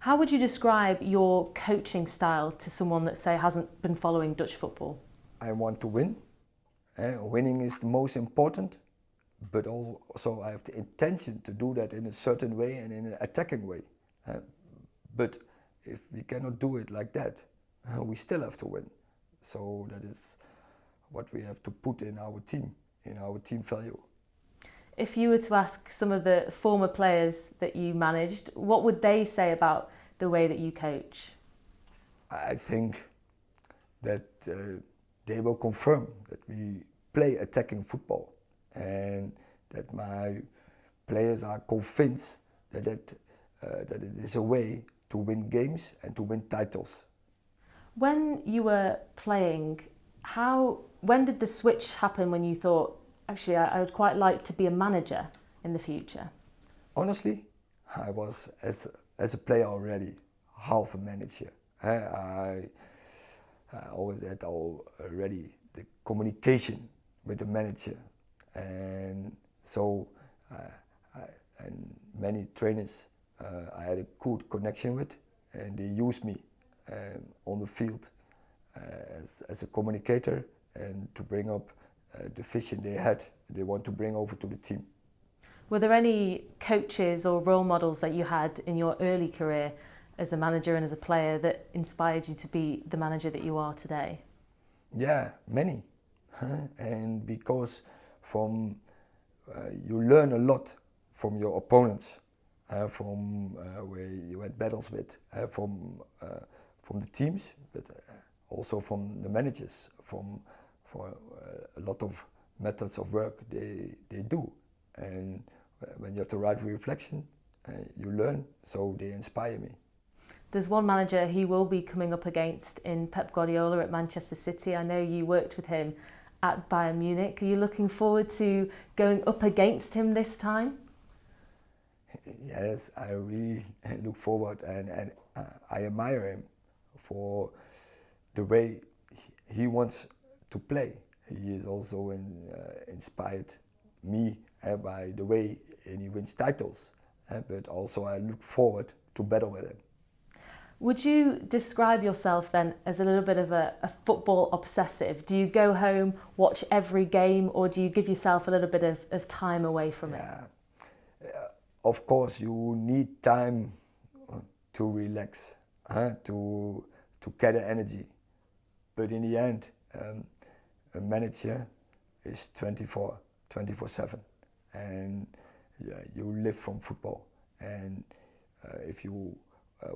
How would you describe your coaching style to someone that, say, hasn't been following Dutch football? I want to win. Winning is the most important, but also I have the intention to do that in a certain way and in an attacking way. But if we cannot do it like that, we still have to win. So that is what we have to put in our team value. If you were to ask some of the former players that you managed, what would they say about the way that you coach? I think that they will confirm that we play attacking football and that my players are convinced that it is a way to win games and to win titles. When you were playing, when did the switch happen when you thought, actually, I would quite like to be a manager in the future? Honestly, I was, as a player already, half a manager. I always had already the communication with the manager, and so and many trainers I had a good connection with, and they used me on the field as a communicator and to bring up the vision they want to bring over to the team. Were there any coaches or role models that you had in your early career as a manager and as a player that inspired you to be the manager that you are today? Yeah, many. And because you learn a lot from your opponents, from where you had battles with, from the teams, but also from the managers, for a lot of methods of work they do. And when you have the right reflection, you learn, so they inspire me. There's one manager he will be coming up against in Pep Guardiola at Manchester City. I know you worked with him at Bayern Munich. Are you looking forward to going up against him this time? Yes, I really look forward, and I admire him for the way he wants to play. He is also inspired me by the way he wins titles, but also I look forward to battle with him. Would you describe yourself then as a little bit of a football obsessive? Do you go home, watch every game, or do you give yourself a little bit of time away from it? Of course, you need time to relax, to gather energy. But in the end, a manager is 24/7, and you live from football. And if you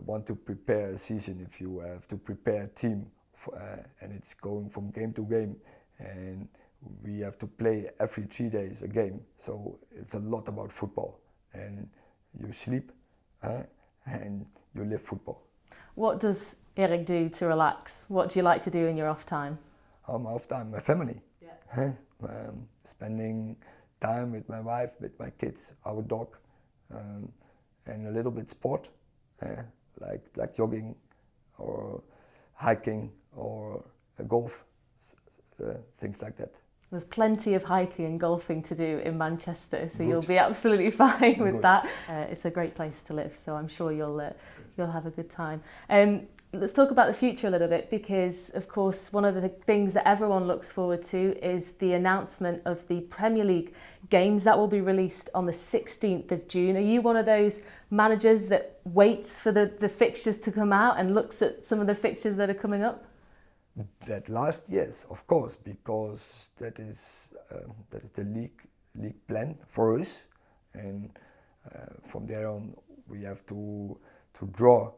want to prepare a season, if you have to prepare a team, and it's going from game to game, and we have to play every 3 days a game, so it's a lot about football. And you sleep and you live football. What does Eric do to relax? What do you like to do in your off time? My off time, my family. Yeah. Spending time with my wife, with my kids, our dog, and a little bit sport, like jogging or hiking or golf, things like that. There's plenty of hiking and golfing to do in Manchester, so you'll be absolutely fine with that. It's a great place to live, so I'm sure you'll have a good time. Let's talk about the future a little bit, because of course one of the things that everyone looks forward to is the announcement of the Premier League games that will be released on the 16th of June. Are you one of those managers that waits for the fixtures to come out and looks at some of the fixtures that are coming up? That last, yes, of course, because that is the league plan for us, and from there on we have to draw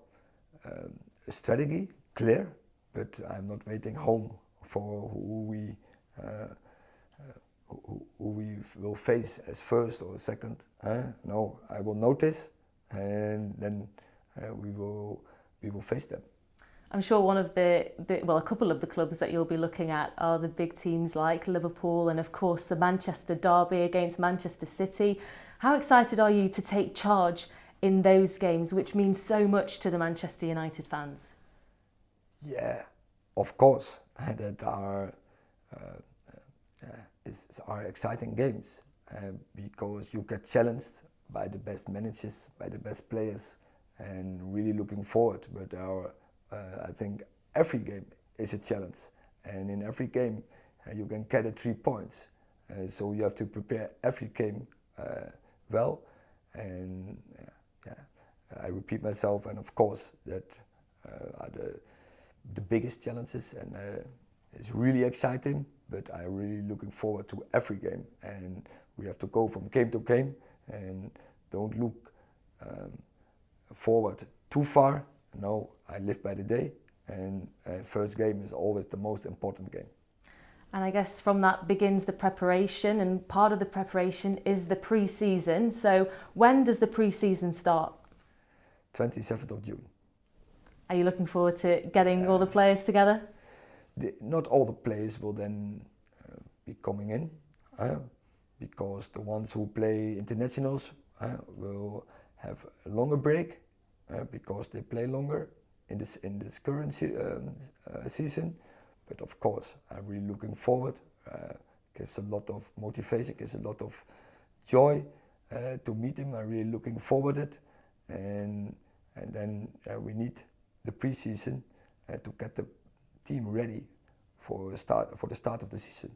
a strategy clear. But I'm not waiting home for who we will face as first or second. No, I will notice, and then we will face them. I'm sure one of a couple of the clubs that you'll be looking at are the big teams like Liverpool and of course the Manchester derby against Manchester City. How excited are you to take charge in those games, which means so much to the Manchester United fans? Yeah, of course, that are exciting games because you get challenged by the best managers, by the best players, and really looking forward. But I think every game is a challenge, and in every game you can get 3 points. So you have to prepare every game well, and I repeat myself, and of course that are the biggest challenges, and it's really exciting, but I'm really looking forward to every game, and we have to go from game to game and don't look forward too far. No, I live by the day, and first game is always the most important game. And I guess from that begins the preparation, and part of the preparation is the pre-season. So when does the pre-season start? 27th of June. Are you looking forward to getting all the players together? Not all the players will then be coming in, because the ones who play internationals will have a longer break because they play longer in this current season. But of course, I'm really looking forward. Gives a lot of motivation, gives a lot of joy to meet them. I'm really looking forward to it, and then we need the pre-season to get the team ready for the start of the season.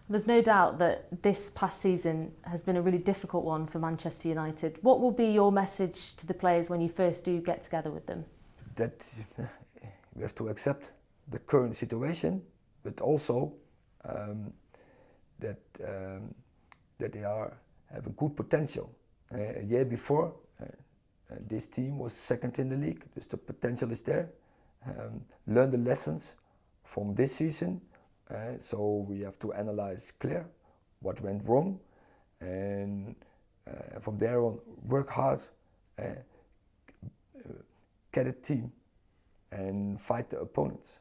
There's no doubt that this past season has been a really difficult one for Manchester United. What will be your message to the players when you first do get together with them? That we have to accept the current situation, but also that they have a good potential. A year before, this team was second in the league, so the potential is there. Learn the lessons from this season, so we have to analyze clear what went wrong, and from there on work hard, get a team and fight the opponents.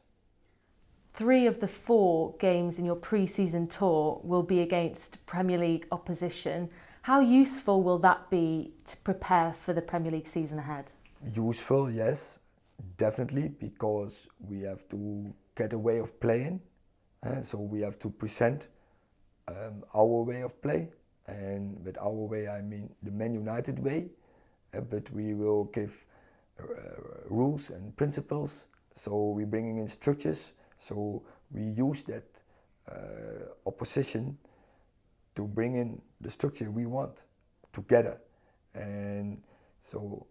3 of the 4 games in your pre-season tour will be against Premier League opposition. How useful will that be to prepare for the Premier League season ahead? Useful, yes, definitely, because we have to get a way of playing. So we have to present our way of play, and with our way I mean the Man United way, but we will give rules and principles, so we're bringing in structures, so we use that opposition to bring in the structure we want together, and so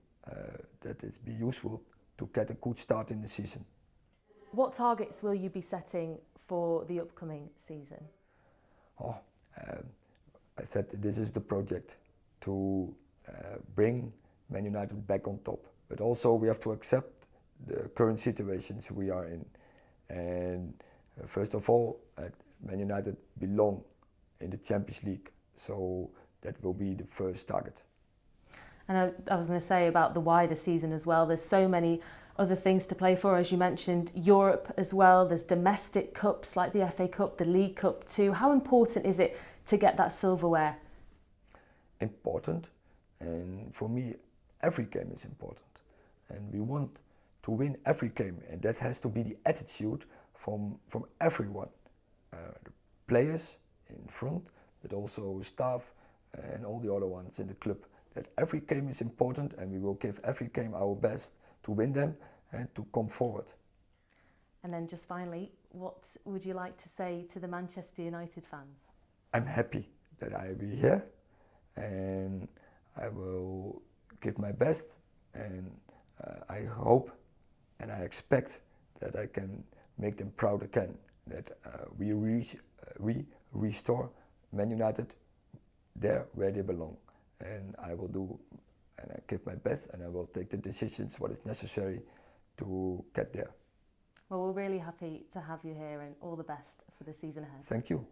that is be useful to get a good start in the season. What targets will you be setting for the upcoming season? I said this is the project to bring Man United back on top, but also we have to accept the current situations we are in, and first of all, Man United belong in the Champions League, so that will be the first target. And I was going to say about the wider season as well, there's so many other things to play for, as you mentioned, Europe as well, there's domestic cups like the FA Cup, the League Cup too. How important is it to get that silverware? Important, and for me every game is important, and we want to win every game, and that has to be the attitude from everyone, the players in front, but also staff and all the other ones in the club, that every game is important, and we will give every game our best to win them and to come forward. And then just finally, what would you like to say to the Manchester United fans? I'm happy that I will be here, and I will give my best, and I hope and I expect that I can make them proud again, that we restore Man United there where they belong, and I will do, and I give my best, and I will take the decisions what is necessary to get there. Well, we're really happy to have you here, and all the best for the season ahead. Thank you.